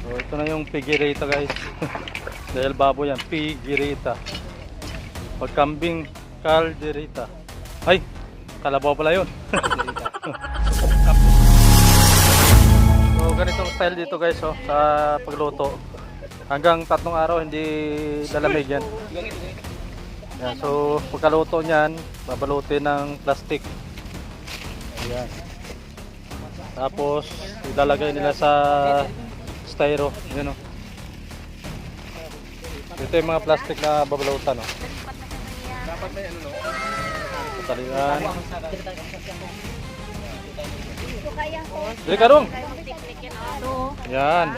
So ito na yung pigirita guys. Dahil baboy yan, pigirita. Pagkambing, calderita. Ay, kalabaw pala yun. So ganitong style dito guys oh, sa pagluto. Hanggang 3 araw hindi lalamig yan. Yan, so pagkaluto niyan, babalutin ng plastic. Ayan. Tapos ilalagay nila sa styro, yun oh. Ito yung mga plastic na babalutan oh. Dapat may ano no? Talian. Dili ka dong. Yan.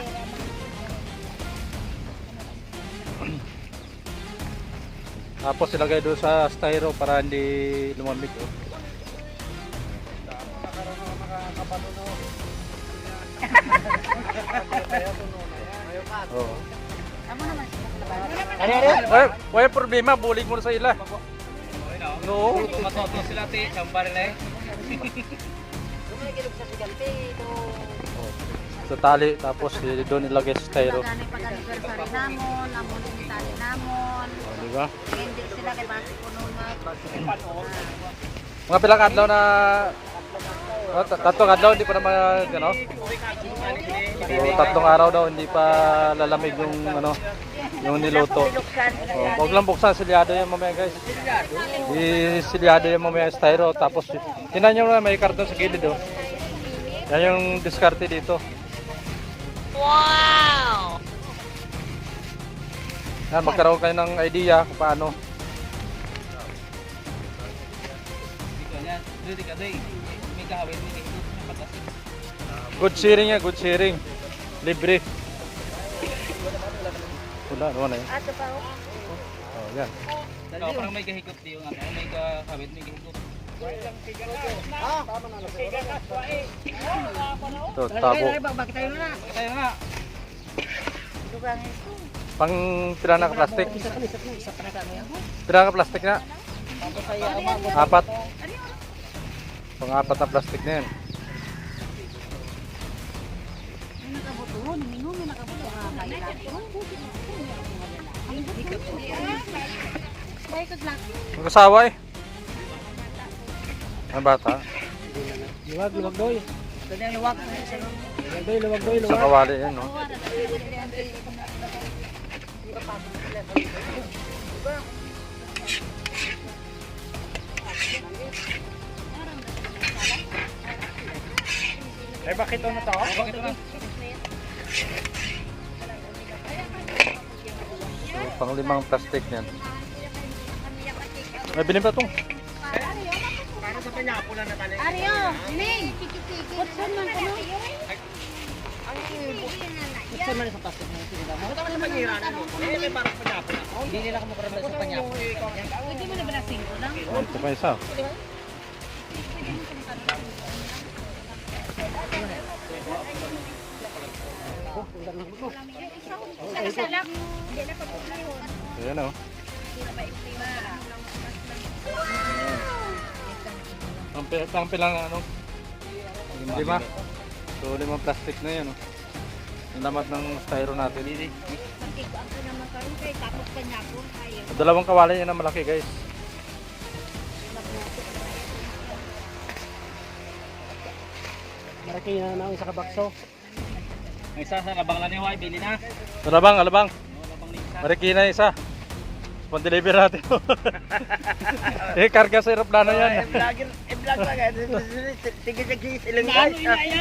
Tapos ilagay doon sa styro para hindi lumamig oh. Oh. Ay, problema, bulig mo na sa ila. No. Matoto sila ti, sambar na eh. Sa tali, tapos doon ilagay sa styro. Oh, di ba? Mga pilang adlaw na tatlong adlaw hindi pa naman ano? O, 3 araw daw hindi pa lalamig yung ano, yung niluto. Oh, wag lang buksan, silyado yan mamaya guys. Silyado yan mamaya styro, tapos tinan nyo na may karton sa gilid oh. Yan yung diskarte dito. Wow! Yan, magkaroon kayo ng idea kung paano. Good sharing yan, good sharing. Libre. Wala, naman eh. Ato pa ako. Oh, yan. Parang may kahikot di yung ano, may kahawit, may kahikot. Ito, tabo. Tayo nga. Pang pila na ka plastic? Pila ka plastic na? 4. Pang 4 na plastic na yan. Mag-asawa eh. Ang bata. Luwag doy. Luwag doy. Sa kawali yan no. Eh bakit na to? Bakit na? So, pang 5 plastic yan. May binim pa itong. Para sa panyapula na tanin. Aryo, Ning! Putson man ko no? Gusto man sa plastic na sila mo. Tama sa pangiranan mo. Eh para sa panyapula. Hindi nila kumukuran sa panyapula. Pwede mo na ba na 5 lang? Ito pa isa. Isa lang. Hindi na pagpuplihon. Ayan o. Ang pilang ano? 5. So 5 plastic na yan o. Ang lamat ng styro natin. Pagkikuan ko naman karon kay tapos kanya ko kayo. 2 kawali yan na malaki guys. Maraki na na isa ka bakso. Ang isa sa labang lang ni Hoy, bili na. Alabang. Marikina isa. Pang-deliver natin. Karga sa aeroplano yan. I-vlog pa ka. Sige silang Ano ina yan?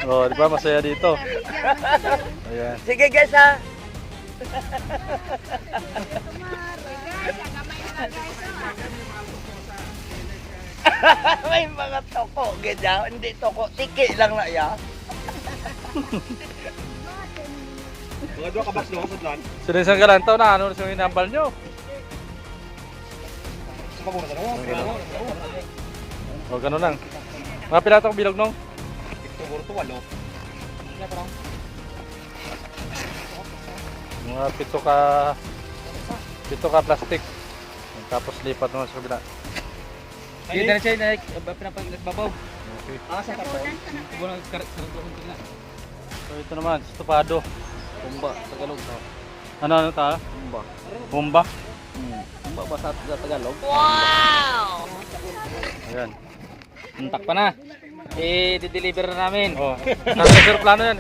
Oh, di ba masaya dito? Ayan. Sige guys ha. May mga toko, ganyan. Hindi toko, tiki lang na ya. Mga doon kabas doon sa dyan. Sinisang galantaw na ano yung inambal nyo? Sa pagmura na naman. O, ganun lang. Mga pilatong bilog nung? Siguro to 8. Mga pito ka plastic. Tapos lipat naman sa kabila. Hindi na siya na pinapagbabaw. Okay. Sa karton. Buwan karton na. So ito naman, estopado. Bumba, Tagalog. Ano ta? Bumba. Bomba. Bumba ba sa Tagalog? Ayan. Untak pa na. I-deliver na namin. Oh. Nasa plano yan.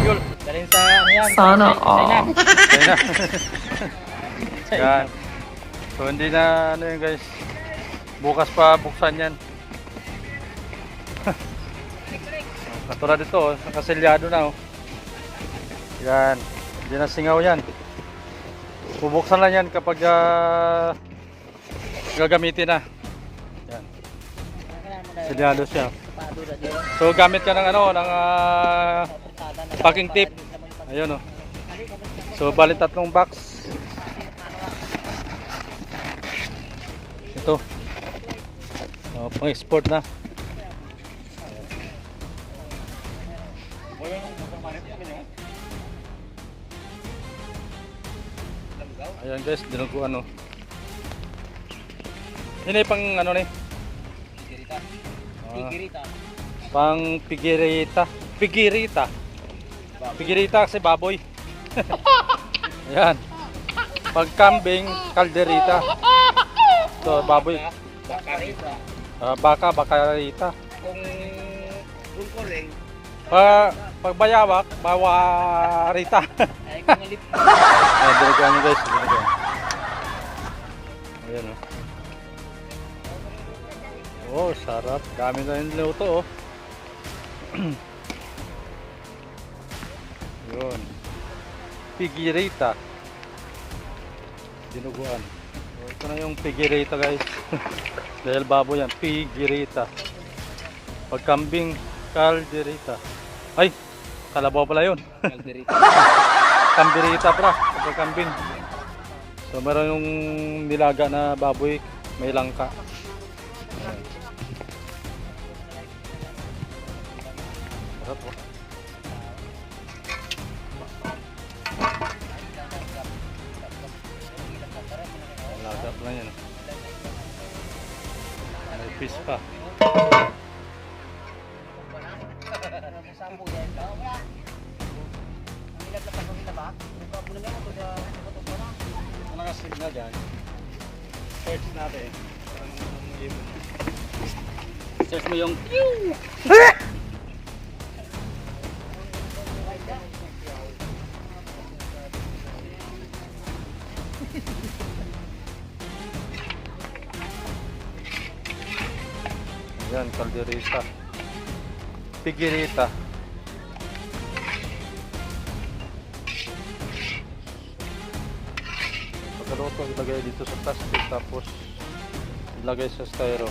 Fuel. Dalhin sa ano yan? Sana China. China. Yan. So hindi na ano yun guys. Bukas pa buksan yan. Katulad dito, oh, nakaselyado na oh. Yan. Hindi na singaw yan. Bubuksan lang yan kapag gagamitin na. Yan. Selyado siya. So gamit ka ng ano, ng packing tape. Ayun oh. So bali 3 box. Ito. Oh, pang-export na. Ayan guys, dinuguan oh. Ini pang ano ni? Kikirita. Pang pigirita. Pigirita kasi baboy. Ayan. Pag kambing, kalderita. So baboy. Bakarita. Bakarita. Kung kulkuling, Pag bayawak, bawarita. ay kung alip. Ayan, dinuguan nyo guys. Dinuguan. Ayan oh. Oh, sarap. Dami na yung luto oh. Yun. Pigirita. Dinuguan. So, ito na yung pigirita guys. Dahil baboy yan. Pigirita. Pagkambing, kalderita. Ay! Kalabaw pala yun. Kalderita. Kambirita pala. Pagkambing. So meron yung nilaga na baboy. May langka. Ayan. Sarap oh. Lagap lang yan. May fish pa. Ano nakasin na dyan? Search natin. Search mo yung Yan, kalderita. Pigirita. Pagkaluto, ilagay dito sa plastic tapos ilagay sa styro.